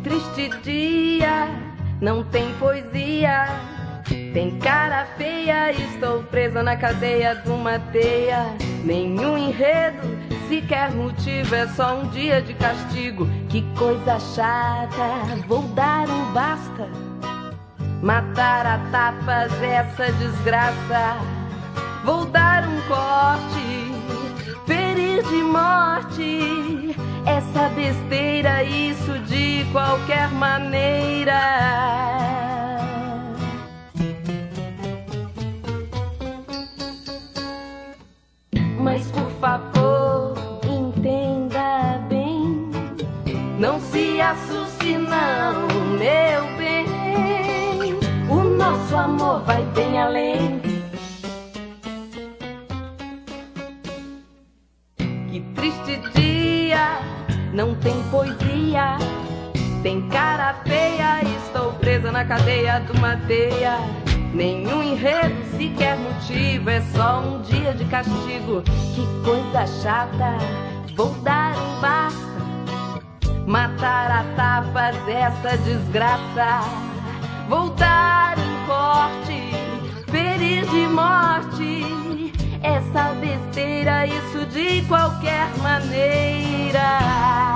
triste dia, não tem poesia, tem cara feia, estou presa na cadeia de uma teia. Nenhum enredo, sequer motivo, é só um dia de castigo. Que coisa chata, vou dar um basta, matar a tapas essa desgraça. Vou dar um corte, ferir de morte essa besteira, isso de qualquer maneira. Mas por favor, entenda bem, não se assuste não, meu bem, o nosso amor vai bem além. Que triste dia, não tem poesia, tem cara feia, estou presa na cadeia de uma teia. Nenhum enredo, sequer motivo, é só um dia de castigo. Que coisa chata, vou dar um basta, matar a tapas essa desgraça. Vou dar um corte, ferir de morte essa besteira, isso de qualquer maneira.